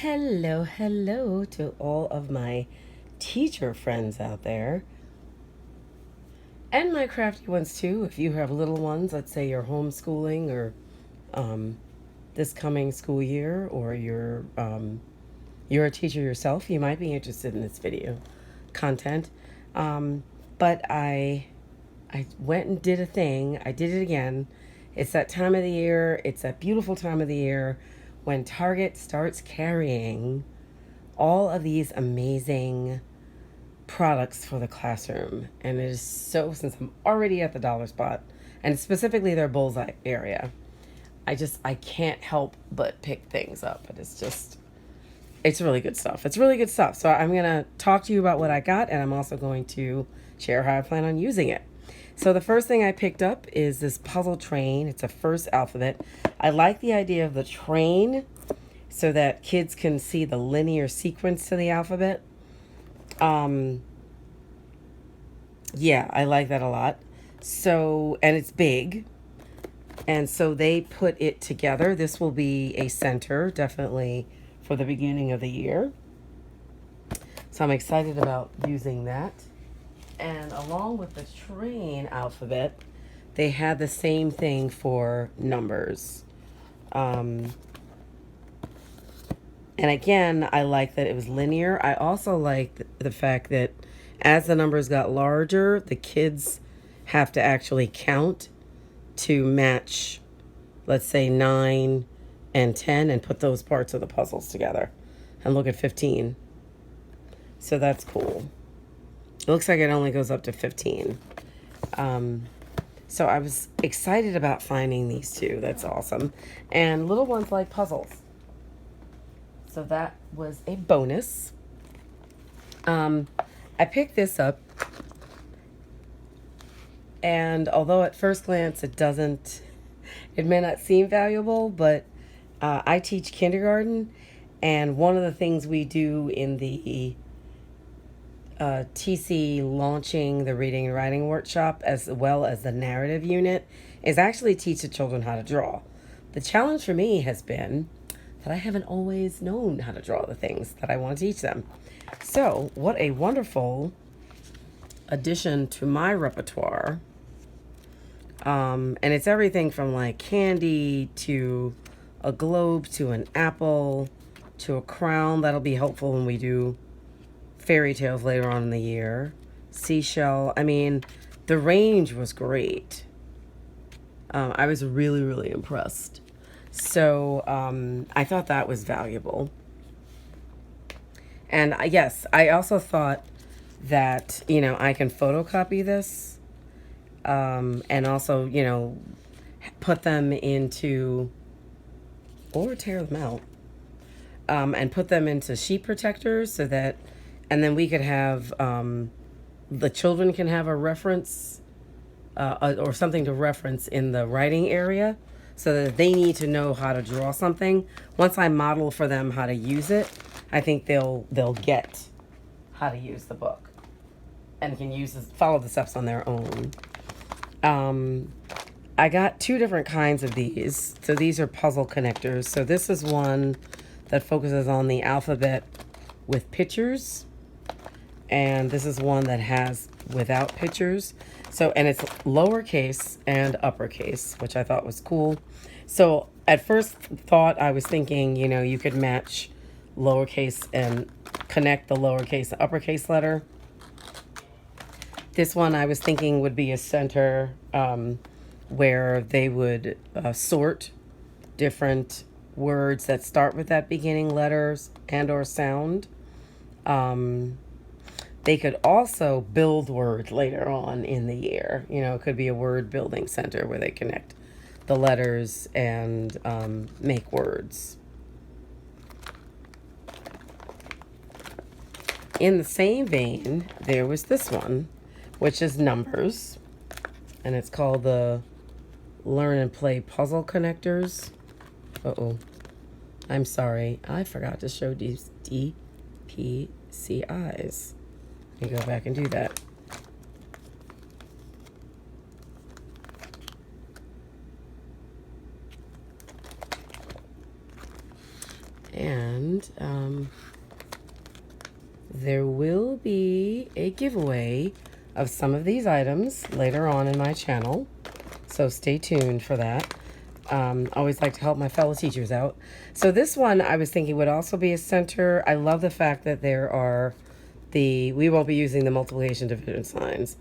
Hello to all of my teacher friends out there. And my crafty ones too. If you have little ones, let's say you're homeschooling or um, this coming school year, or you're a teacher yourself, you might be interested in this video content. But I went and did a thing. I did it again. It's that time of the year. It's that beautiful time of the year when Target starts carrying all of these amazing products for the classroom. And it is so, since I'm already at the dollar spot, and specifically their Bullseye area, I can't help but pick things up. But it's really good stuff. It's really good stuff. So I'm going to talk to you about what I got, and I'm also going to share how I plan on using it. So the first thing I picked up is this puzzle train. It's a first alphabet. I like the idea of the train so that kids can see the linear sequence to the alphabet. Yeah, I like that a lot. So, and it's big. And so they put it together. This will be a center, definitely, for the beginning of the year. So I'm excited about using that. And along with the train alphabet, they had the same thing for numbers. And again, I like that it was linear. I also like the fact that as the numbers got larger, the kids have to actually count to match, let's say, 9 and 10, and put those parts of the puzzles together. And look at 15. So that's cool. It looks like it only goes up to 15. So I was excited about finding these two. That's awesome. And little ones like puzzles. So that was a bonus. I picked this up. And although at first glance it may not seem valuable, but I teach kindergarten. And one of the things we do in the TC launching the reading and writing workshop, as well as the narrative unit, is actually teach the children how to draw. The challenge for me has been that I haven't always known how to draw the things that I want to teach them. So what a wonderful addition to my repertoire. And it's everything from like candy to a globe to an apple to a crown. That'll be helpful when we do fairy tales later on in the year. Seashell. I mean, the range was great. I was really impressed. So I thought that was valuable. And yes, I also thought that, I can photocopy this and also, put them into, or tear them out, and put them into sheet protectors so that, and then we could have, the children can have a reference or something to reference in the writing area so that if they need to know how to draw something, once I model for them how to use it, I think they'll get how to use the book and can follow the steps on their own. I got two different kinds of these. So these are puzzle connectors. So this is one that focuses on the alphabet with pictures. And this is one that has without pictures. So, and it's lowercase and uppercase, which I thought was cool. So at first thought, I was thinking, you could match lowercase and connect the lowercase and uppercase letter. This one I was thinking would be a center where they would sort different words that start with that beginning letters and or sound. They could also build words later on in the year. It could be a word building center where they connect the letters and make words. In the same vein, there was this one, which is numbers, and it's called the Learn and Play Puzzle Connectors. I'm sorry, I forgot to show these DPCIs. Let me go back and do that. And there will be a giveaway of some of these items later on in my channel, so stay tuned for that. Always like to help my fellow teachers out. So this one I was thinking would also be a center. I love the fact that there are we won't be using the multiplication division signs,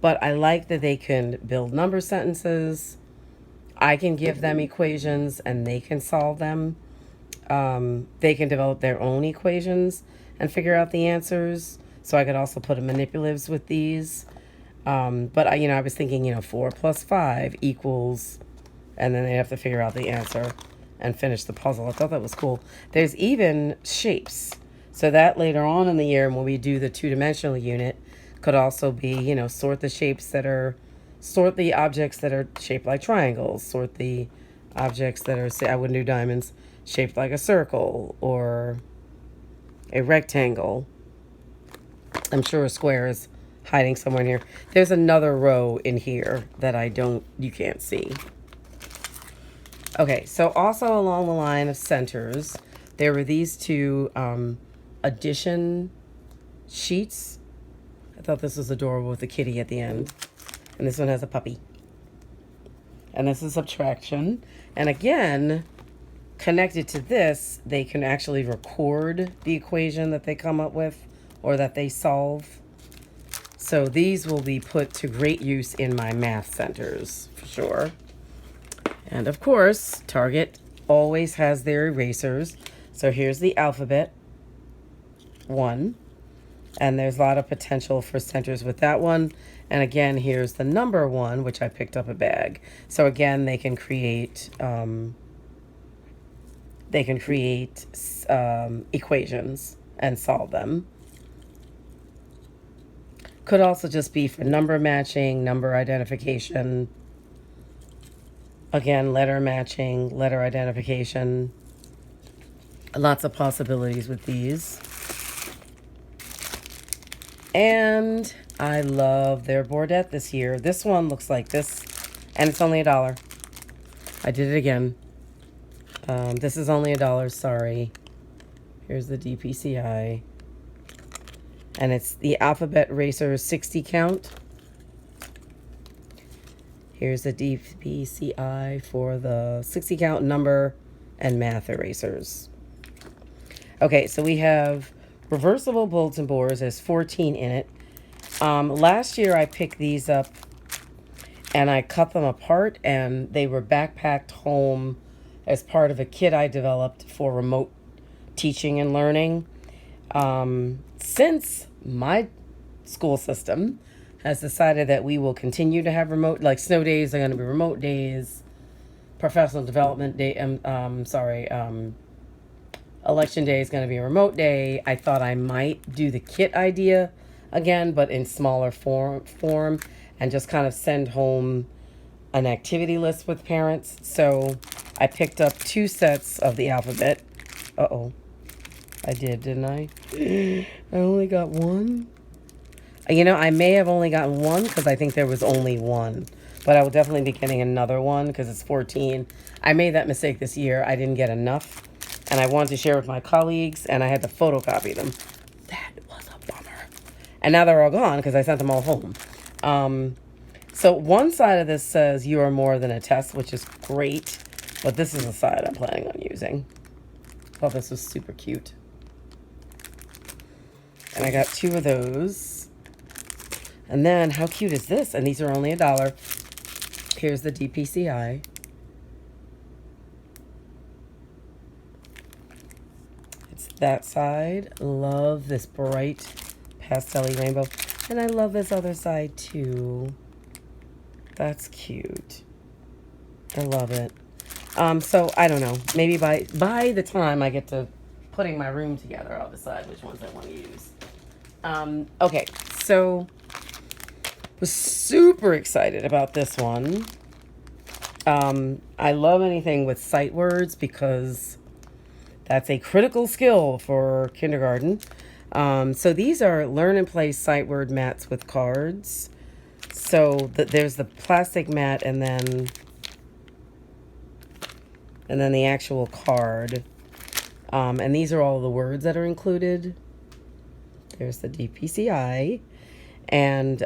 but I like that they can build number sentences. I can give them equations and they can solve them. They can develop their own equations and figure out the answers. So I could also put a manipulatives with these. But I was thinking, 4 plus 5 equals, and then they have to figure out the answer and finish the puzzle. I thought that was cool. There's even shapes. So that later on in the year, when we do the two-dimensional unit, could also be, sort the objects that are shaped like triangles, sort the objects that are, say, I wouldn't do diamonds, shaped like a circle or a rectangle. I'm sure a square is hiding somewhere in here. There's another row in here that you can't see. Okay, so also along the line of centers, there were these two addition sheets. I thought this was adorable with the kitty at the end. And this one has a puppy. And this is subtraction. And again, connected to this, they can actually record the equation that they come up with or that they solve. So these will be put to great use in my math centers for sure. And of course, Target always has their erasers. So here's the alphabet 1. And there's a lot of potential for centers with that one. And again, here's the number 1, which I picked up a bag. So again, they can create equations and solve them. Could also just be for number matching, number identification. Again, letter matching, letter identification. Lots of possibilities with these. And I love their boardette this year. This one looks like this, and it's only $1. I did it again. This is only $1, sorry. Here's the DPCI. And it's the Alphabet Racer 60 count. Here's the DPCI for the 60 count number and math erasers. Okay, so we have reversible bulletin boards. There's 14 in it. Last year I picked these up and I cut them apart, and they were backpacked home as part of a kit I developed for remote teaching and learning. Since my school system has decided that we will continue to have remote, like snow days are going to be remote days, professional development day, election day is going to be a remote day. I thought I might do the kit idea again, but in smaller form, and just kind of send home an activity list with parents. So I picked up 2 sets of the alphabet. Uh-oh. I did, didn't I? I only got 1. I may have only gotten 1 because I think there was only 1. But I will definitely be getting another one because it's 14. I made that mistake this year. I didn't get enough. And I wanted to share with my colleagues, and I had to photocopy them. That was a bummer. And now they're all gone because I sent them all home. So one side of this says you are more than a test, which is great. But this is the side I'm planning on using. Thought this was super cute. And I got 2 of those. And then, how cute is this? And these are only $1. Here's the DPCI. It's that side. Love this bright pastel-y rainbow. And I love this other side too. That's cute. I love it. So I don't know. Maybe by the time I get to putting my room together, I'll decide which ones I want to use. Okay, so was super excited about this one. I love anything with sight words because that's a critical skill for kindergarten. So these are learn and play sight word mats with cards. So there's the plastic mat and then the actual card. And these are all the words that are included. There's the DPCI. And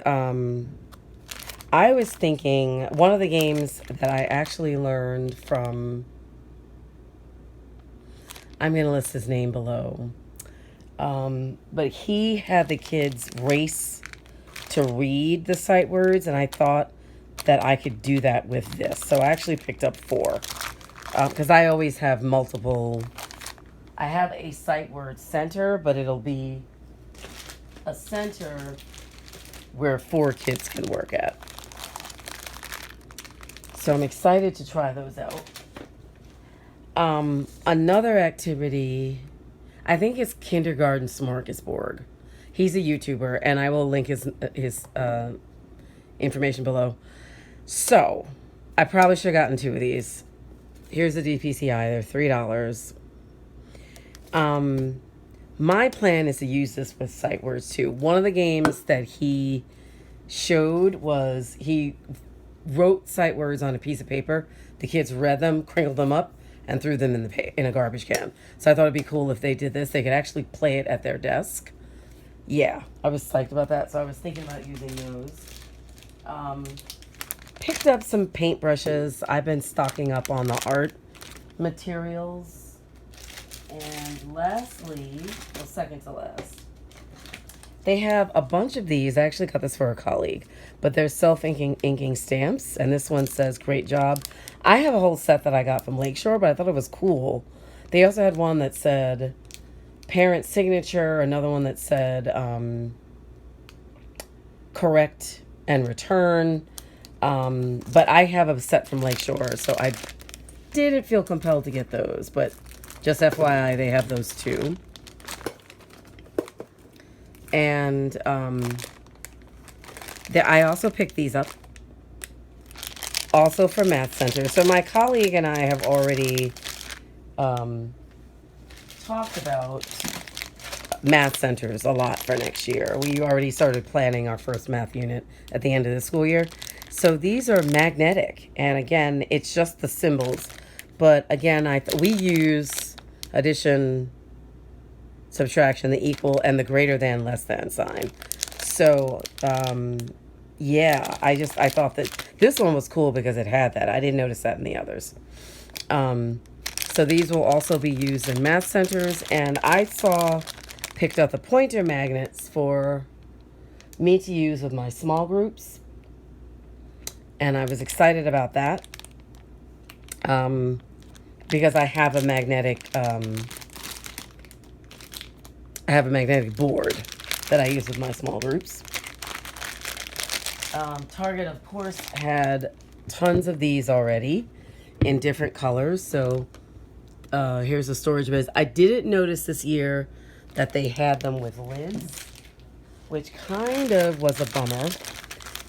I was thinking one of the games that I actually learned from, I'm going to list his name below. But he had the kids race to read the sight words, and I thought that I could do that with this. So I actually picked up 4 because I always have multiple. I have a sight word center, but it'll be a center where 4 kids can work at. So I'm excited to try those out. Another activity, I think it's Kindergarten Smorgasbord. He's a YouTuber, and I will link his information below. So, I probably should have gotten 2 of these. Here's the DPCI. They're $3. My plan is to use this with sight words too. One of the games that he showed was he wrote sight words on a piece of paper. The kids read them, crinkled them up, and threw them in a garbage can. So I thought it'd be cool if they did this. They could actually play it at their desk. Yeah, I was psyched about that. So I was thinking about using those. Picked up some paintbrushes. I've been stocking up on the art materials. And lastly, well, second to last, they have a bunch of these. I actually got this for a colleague, but they're self-inking stamps, and this one says, "Great job." I have a whole set that I got from Lakeshore, but I thought it was cool. They also had one that said parent signature, another one that said correct and return. But I have a set from Lakeshore, so I didn't feel compelled to get those, but just FYI, they have those too. And I also picked these up, also for Math Center. So my colleague and I have already talked about math centers a lot for next year. We already started planning our first math unit at the end of the school year. So these are magnetic, and again, it's just the symbols. But again, we use addition, subtraction, the equal, and the greater than, less than sign. So yeah, I thought that this one was cool because it had that. I didn't notice that in the others. So these will also be used in math centers, and I picked up the pointer magnets for me to use with my small groups, and I was excited about that because I have a magnetic board that I use with my small groups. Target, of course, had tons of these already in different colors. So here's the storage bins. I didn't notice this year that they had them with lids, which kind of was a bummer.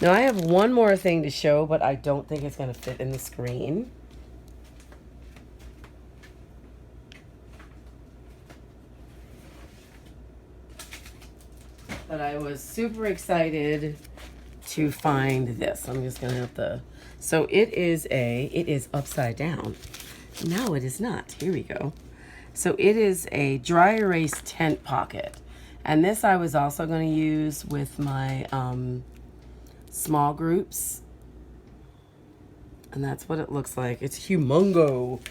Now I have one more thing to show, but I don't think it's going to fit in the screen. But I was super excited to find this. I'm just going to have to... So it is upside down. No, it is not. Here we go. So it is a dry erase tent pocket. And this I was also going to use with my small groups. And that's what it looks like. It's humongo.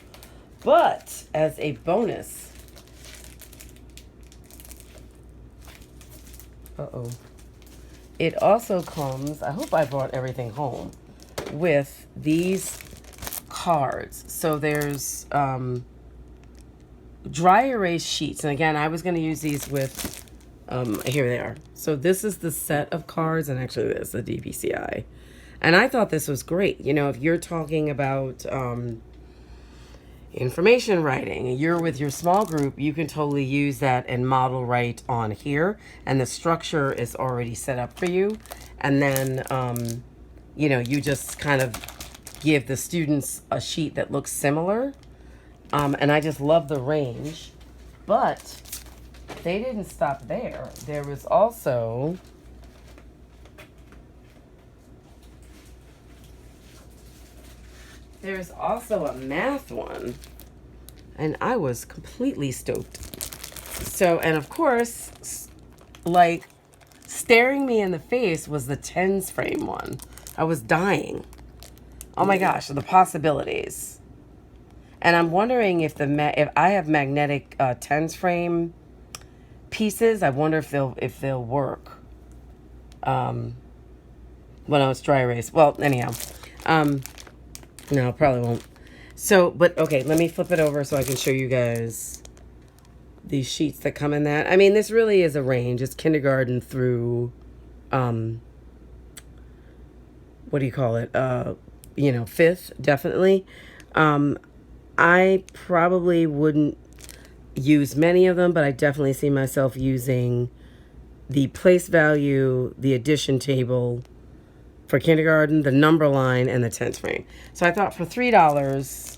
But as a bonus... Uh-oh. It also comes, I hope I brought everything home, with these cards. So there's dry erase sheets. And again, I was going to use these with, here they are. So this is the set of cards, and actually this is the DPCI. And I thought this was great. You know, if you're talking about information writing, you're with your small group, you can totally use that and model write on here, and the structure is already set up for you. And then you know, you just kind of give the students a sheet that looks similar. And I just love the range. But they didn't stop there. There was also a math one. And I was completely stoked. So, and of course, like staring me in the face was the tens frame one. I was dying. Oh my gosh, the possibilities. And I'm wondering if if I have magnetic tens frame pieces, I wonder if they'll work. When I was dry erase. Well, anyhow, no, probably won't. So, but okay, let me flip it over so I can show you guys these sheets that come in that. I mean, this really is a range. It's kindergarten through, what do you call it? Fifth, definitely. I probably wouldn't use many of them, but I definitely see myself using the place value, the addition table for kindergarten, the number line, and the tens frame. So I thought for $3,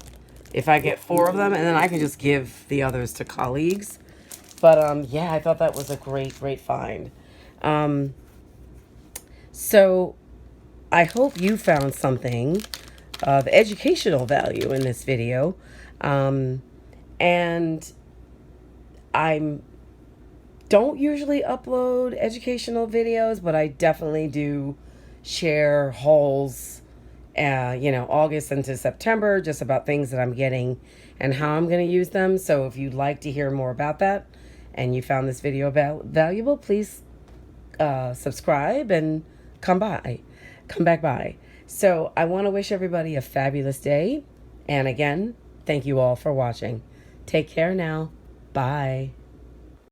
if I get 4 of them, and then I can just give the others to colleagues. But yeah, I thought that was a great find. So I hope you found something of educational value in this video. And I don't usually upload educational videos, but I definitely do share hauls, August into September, just about things that I'm getting and how I'm going to use them. So if you'd like to hear more about that and you found this video valuable, please subscribe and come back by. So I want to wish everybody a fabulous day. And again, thank you all for watching. Take care now. Bye.